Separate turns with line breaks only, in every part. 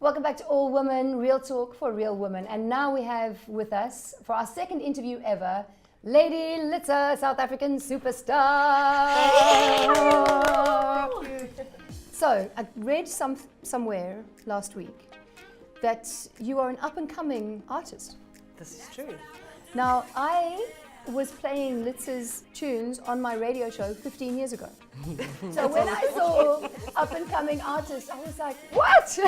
Welcome back to All Women, Real Talk for Real Women. And now we have with us, for our second interview ever, Lady Litsa, South African superstar. So, I read somewhere last week that you are an up-and-coming artist.
This is true.
Now, I was playing Litsa's tunes on my radio show 15 years ago. So when I saw up-and-coming artists, I was like, what?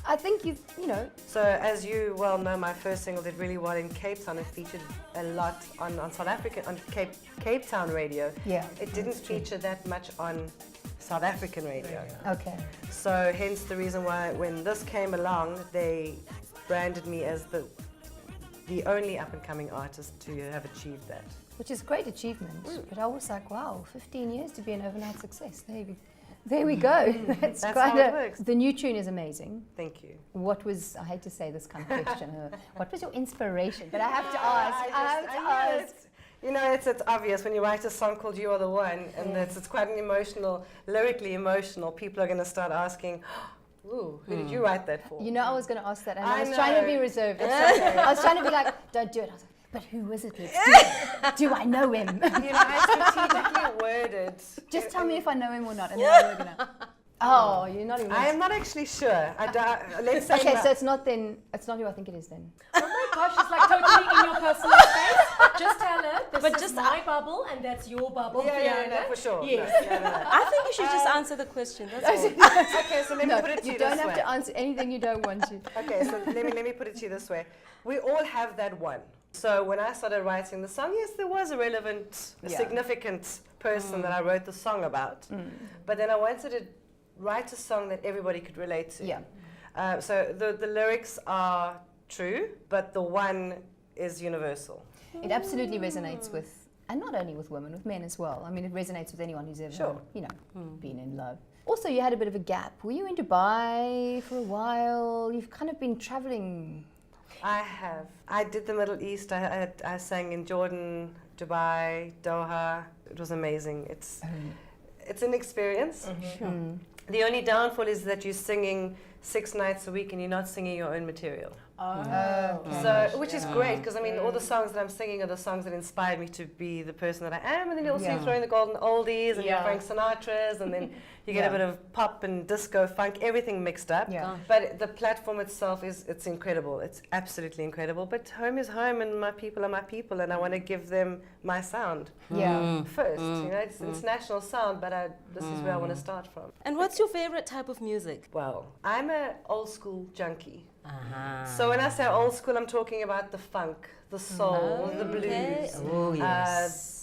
I think you know.
So as you well know, my first single did really well in Cape Town. It featured a lot on South African, on Cape Town radio.
Yeah.
It didn't feature that much on South African radio.
Okay.
So hence the reason why when this came along, they branded me as the only up-and-coming artist to have achieved that.
Which is a great achievement. But I was like, wow, 15 years to be an overnight success. There we go. That's
how
quite
it works.
The new tune is amazing.
Thank you.
What was, I hate to say this kind of question, what was your inspiration? But I have to ask.
You know, it's obvious when you write a song called You Are the One, and it's quite an emotional, lyrically emotional, people are going to start asking, ooh, who did you write that for?
You know, I was going to ask that, and I was
know.
trying to be reserved. I was trying to be like, don't do it. I was like, but who was it? Do I know him?
You know, I strategically worded.
Just tell me if I know him or not, and then we're gonna. Oh, you're not even.
I am not actually sure. Let's say.
Okay, so it's not who I think it is then.
Oh my gosh, it's like totally in your personal space. Just tell her, this is my bubble and that's your bubble.
Yeah, no, for sure.
Yes.
No.
I think you should just answer the question. That's all.
Okay, so let me put it to you
You don't
this
have
way.
to answer anything you don't want to.
Okay, so let me put it to you this way. We all have that one. So when I started writing the song, yes, there was a relevant, significant person that I wrote the song about. But then I wanted to write a song that everybody could relate to.
Yeah.
So the lyrics are true, but the one is universal.
It absolutely resonates with, and not only with women, with men as well. I mean, it resonates with anyone who's ever, been in love. Also, you had a bit of a gap. Were you in Dubai for a while? You've kind of been traveling.
I have. I did the Middle East. I sang in Jordan, Dubai, Doha. It was amazing. It's an experience. The only downfall is that you're singing 6 nights a week and you're not singing your own material. So, which is great because I mean, all the songs that I'm singing are the songs that inspired me to be the person that I am, and then you also throw in the golden oldies and your Frank Sinatra's, and then you get a bit of pop and disco, funk, everything mixed up.
Yeah.
But the platform itself it's incredible. It's absolutely incredible. But home is home, and my people are my people, and I want to give them my sound first. You know, it's international sound, but this is where I want to start from.
And what's your favorite type of music?
Well, I'm an old school junkie. So when I say old school, I'm talking about the funk, the soul, the blues,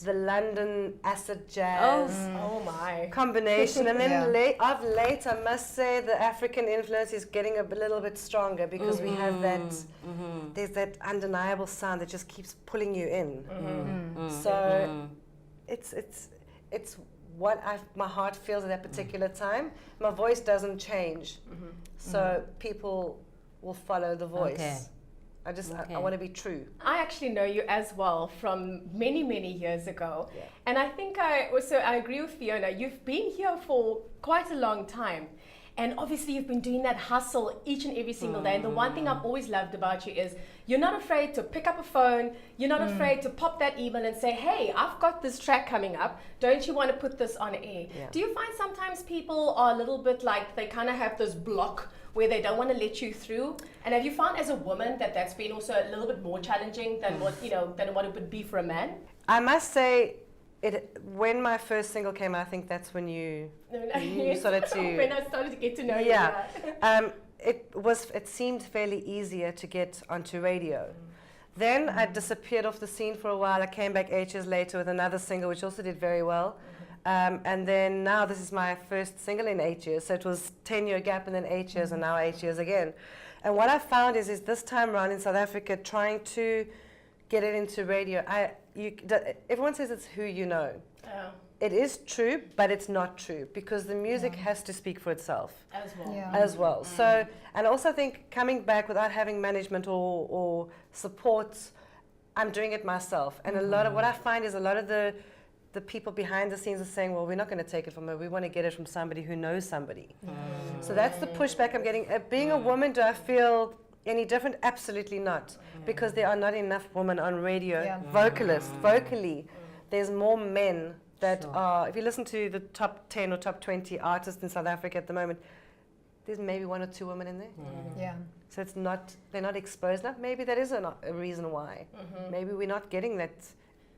the London acid jazz
Oh my.
combination. And then of late, I must say the African influence is getting a little bit stronger because we have that, there's that undeniable sound that just keeps pulling you in. So it's what my heart feels at that particular time. My voice doesn't change. So people will follow the voice. I want to be true.
I actually know you as well from many, many years ago. And I think I agree with Fiona. You've been here for quite a long time. And obviously you've been doing that hustle each and every single day. And the one thing I've always loved about you is you're not afraid to pick up a phone. You're not afraid to pop that email and say, hey, I've got this track coming up. Don't you want to put this on air? Do you find sometimes people are a little bit like they kind of have this block where they don't want to let you through? And have you found as a woman that that's been also a little bit more challenging than what it would be for a man?
I must say, when my first single came out, I think that's when you started to...
When I started to get to know you.
It seemed fairly easier to get onto radio. Then I disappeared off the scene for a while. I came back 8 years later with another single, which also did very well. And then now this is my first single in 8 years. So it was 10-year gap and then 8 years and now 8 years again. And what I found is this time around in South Africa, trying to get it into radio, everyone says it's who you know. It is true, but it's not true because the music has to speak for itself as well. So, and I also think coming back without having management or support, I'm doing it myself. And a lot of what I find is a lot of the the people behind the scenes are saying, well, we're not going to take it from her. We want to get it from somebody who knows somebody. So that's the pushback I'm getting. Being a woman, do I feel any different? Absolutely not. Because there are not enough women on radio, vocally. There's more men that are, if you listen to the top 10 or top 20 artists in South Africa at the moment, there's maybe 1 or 2 women in there.
Yeah.
So it's not, they're not exposed enough. Maybe that is a reason why. Maybe we're not getting that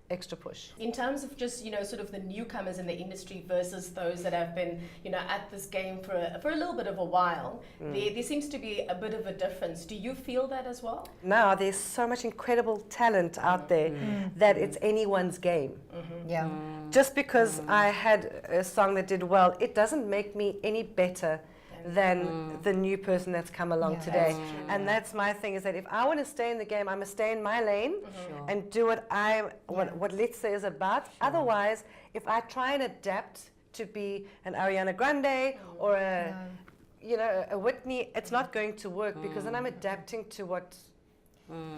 extra push.
In terms of just, sort of the newcomers in the industry versus those that have been, at this game for a little bit of a while, there seems to be a bit of a difference. Do you feel that as well?
Now there's so much incredible talent out there that it's anyone's game.
Yeah.
Just because I had a song that did well, it doesn't make me any better than the new person that's come along today. And that's my thing, is that if I want to stay in the game, I must stay in my lane and do what Litsa is about. Otherwise, if I try and adapt to be an Ariana Grande or a Whitney, it's not going to work, because then I'm adapting to what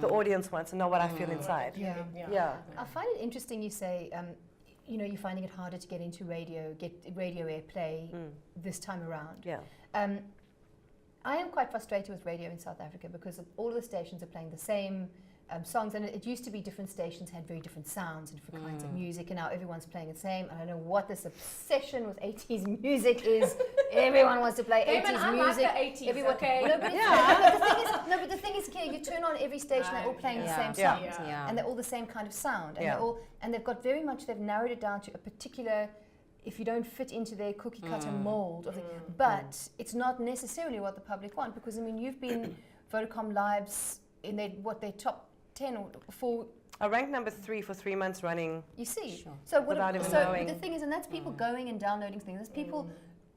the audience wants and not what I feel inside.
I find it interesting you say, you're finding it harder to get into get radio airplay this time around. I am quite frustrated with radio in South Africa because all of the stations are playing the same songs, and it used to be different stations had very different sounds and different kinds of music, and now everyone's playing the same. I don't know what this obsession with 80s music is. Everyone wants to play 80s music.
I like the 80s,
Everyone,
okay?
But the thing is, Kia, you turn on every station, they're all playing the same songs, and they're all the same kind of sound, and they've got they've narrowed it down to a particular. If you don't fit into their cookie cutter mold, but it's not necessarily what the public want, because you've been Vodacom Lives in their top 10 or 4.
I ranked number 3 for 3 months running.
You see,
Sure.
so
Without even knowing.
the thing is, and that's people going and downloading things. That's people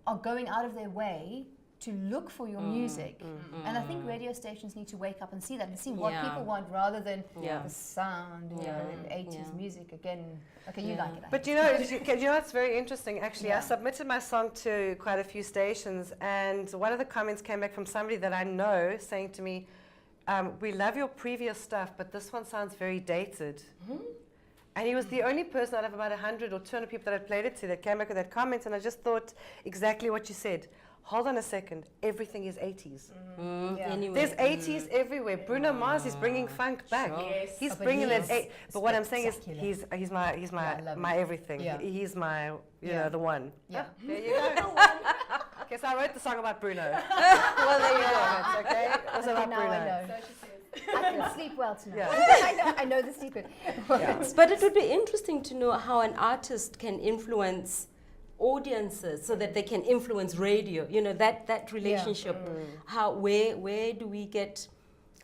are going out of their way to look for your music, and I think radio stations need to wake up and see that and see what people want, rather than the sound, 80s music again. Okay, you like it.
But you know what's very interesting? Actually, I submitted my song to quite a few stations, and one of the comments came back from somebody that I know saying to me, "We love your previous stuff, but this one sounds very dated." And he was the only person out of about 100 or 200 people that I played it to that came back with that comment, and I just thought exactly what you said. Hold on a second, everything is 80s.
Anyway.
There's 80s everywhere. Bruno Mars is bringing funk back.
Yes.
He's
but
bringing
he's
that. But what I'm saying is,
spectacular.
he's my everything.
Yeah.
He's my the one.
Yeah.
There you go. Okay, so I wrote the song about Bruno. Well, there you go. Okay, it was about
now
Bruno.
I know. I can sleep well tonight.
Yeah.
I know the secret.
But it would be interesting to know how an artist can influence audiences so that they can influence radio. That relationship. Where do we get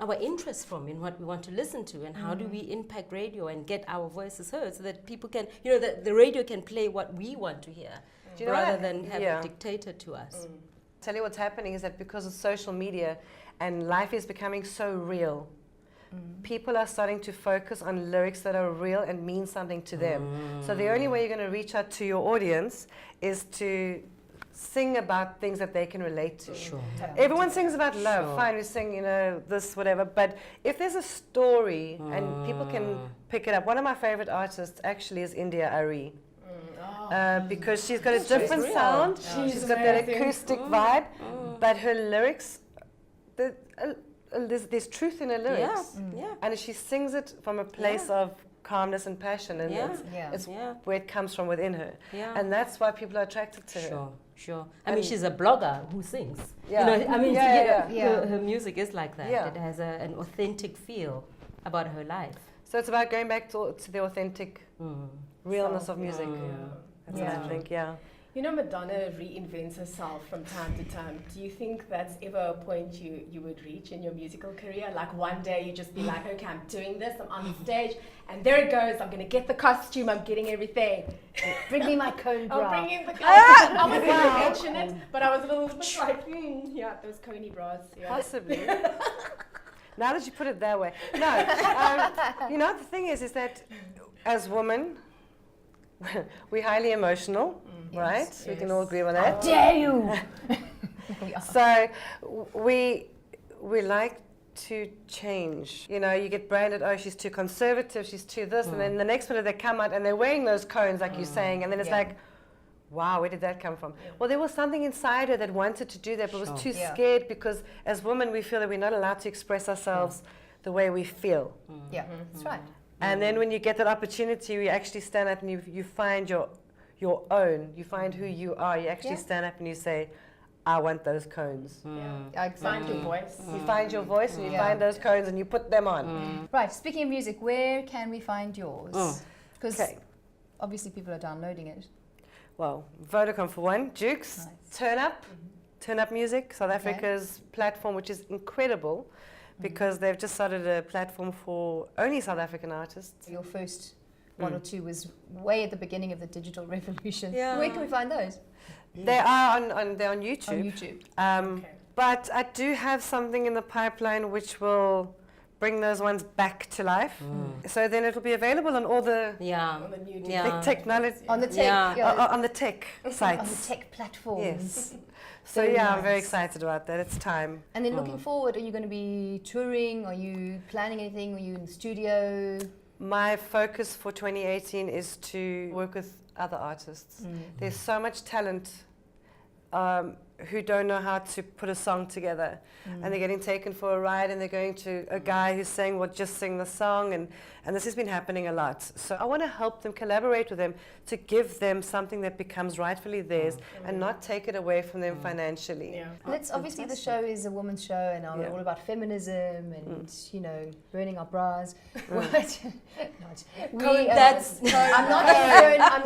our interest from in what we want to listen to, and how do we impact radio and get our voices heard so that people can, that the radio can play what we want to hear, rather than have it dictated to us.
Tell you what's happening is that because of social media and life is becoming so real, people are starting to focus on lyrics that are real and mean something to them. So the only way you're going to reach out to your audience is to sing about things that they can relate to.
Sure.
Everyone sings about love. Fine, we sing, this, whatever. But if there's a story and people can pick it up, one of my favorite artists actually is India Ari. Because she's got a different sound. She's got that acoustic vibe, but her lyrics, there's truth in her lyrics. And she sings it from a place of calmness and passion, and it's where it comes from within her. And that's why people are attracted to her.
Sure. I mean, she's a blogger who sings. Her music is like that. It has an authentic feel about her life.
So it's about going back to the authentic realness of music. That's what I think,
Madonna reinvents herself from time to time. Do you think that's ever a point you would reach in your musical career? Like one day you just be like, okay, I'm doing this, I'm on stage, and there it goes, I'm going to get the costume, I'm getting everything.
Bring me my cone bra.
I'll bring in the costume. I wasn't going to mention it, but I was a little bit like, those coney bras. Yeah.
Possibly. Now that you put it that way. No, the thing is that as women, we're highly emotional, right? Yes. We can all agree on that.
How dare you!
So we like to change. You know, you get branded, oh, she's too conservative, she's too this, and then the next minute they come out and they're wearing those cones like you're saying, and then it's like, wow, where did that come from? Well, there was something inside her that wanted to do that, but was too scared, because as women we feel that we're not allowed to express ourselves the way we feel.
Yeah, that's right.
And then when you get that opportunity, you actually stand up and you find your own, you find who you are, you actually stand up and you say, I want those cones.
Find your voice.
You find your voice and you find those cones and you put them on.
Right, speaking of music, where can we find yours? Because obviously people are downloading it.
Well, Vodacom for one, Jukes,
Nice.
Turn Up Music, South Africa's platform, which is incredible because they've just started a platform for only South African artists.
Your first one or two was way at the beginning of the digital revolution.
Yeah.
Where can we find those?
They are they're on YouTube.
On YouTube.
But I do have something in the pipeline which will bring those ones back to life. So then it'll be available on all the
On the new
big technology,
On the tech,
on the tech sites.
on the tech platforms.
Yes. So
Very
I'm very
nice.
excited about that. It's time.
And then looking forward, are you going to be touring? Are you planning anything? Are you in the studio?
My focus for 2018 is to work with other artists. There's so much talent who don't know how to put a song together, and they're getting taken for a ride, and they're going to a guy who's saying, well, just sing the song, and this has been happening a lot. So I want to help them, collaborate with them, to give them something that becomes rightfully theirs and not take it away from them financially.
Let's obviously the show is a woman's show, and we're all about feminism and you know, burning our bras.
That's
I'm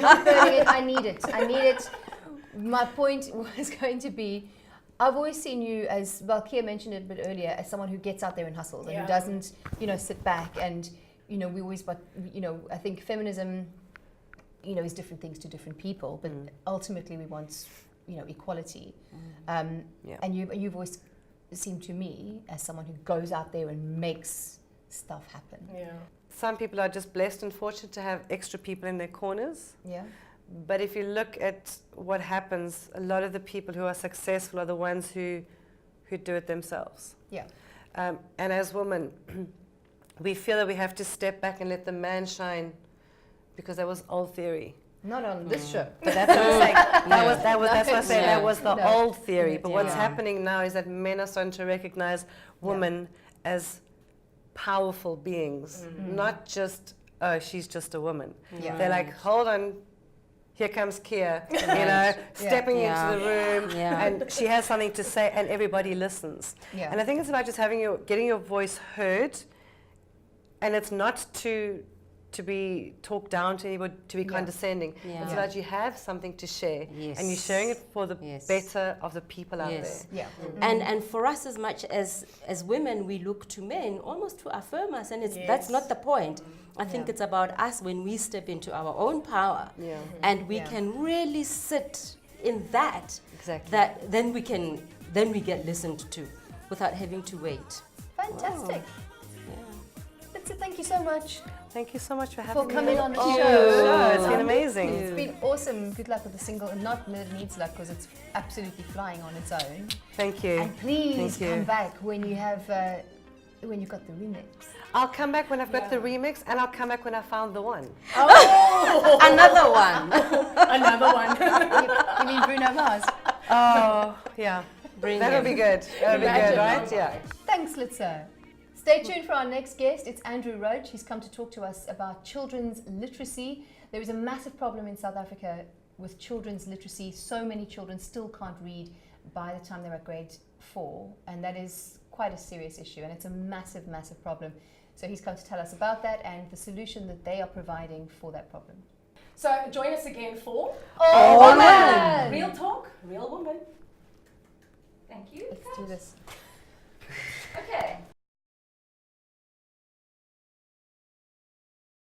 not burning it. I need it. My point was going to be, I've always seen you as, well, Kia mentioned it a bit earlier, as someone who gets out there and hustles and who doesn't, you know, sit back. And, you know, we always, but, you know, I think feminism, you know, is different things to different people, but ultimately we want, you know, equality. And you've always seemed to me as someone who goes out there and makes stuff happen.
Some people are just blessed and fortunate to have extra people in their corners. But if you look at what happens, a lot of the people who are successful are the ones who do it themselves. And as women, we feel that we have to step back and let the man shine, because that was old theory.
Not on this show.
But that's what I'm saying. That's what I'm saying. That was the old theory. But what's
Yeah.
happening now is that men are starting to recognize women as powerful beings, not just, oh, she's just a woman. They're like, hold on. Here comes Kia, you know, stepping into the room, and she has something to say, and everybody listens. And I think it's about just getting your voice heard, and it's not to be talked down to anybody, to be condescending. It's about you have something to share, and you're sharing it for the better of the people out there.
And for us, as much as women, we look to men almost to affirm us, and that's not the point. I think it's about us when we step into our own power, and we can really sit in that. That then we get listened to, without having to wait.
Fantastic. Litsa, thank you so much.
Thank you so much for having me.
For coming on the show.
Sure, it's been amazing.
It's been awesome. Good luck with the single, and not that it needs luck because it's absolutely flying on its own.
Thank you.
And please come back when you have when you got the remix.
I'll come back when I've got the remix, and I'll come back when I found the one.
Another one.
Another one.
You mean Bruno Mars?
Oh, yeah. That'll be good. That'll be good, right? Yeah.
Thanks, Litsa. Stay tuned for our next guest. It's Andrew Roach. He's come to talk to us about children's literacy. There is a massive problem in South Africa with children's literacy. So many children still can't read by the time they're at grade 4, and that is quite a serious issue, and it's a massive, massive problem. So he's come to tell us about that and the solution that they are providing for that problem.
So join us again for
Woman!
Real Talk, Real Woman.
Thank you.
Let's do this.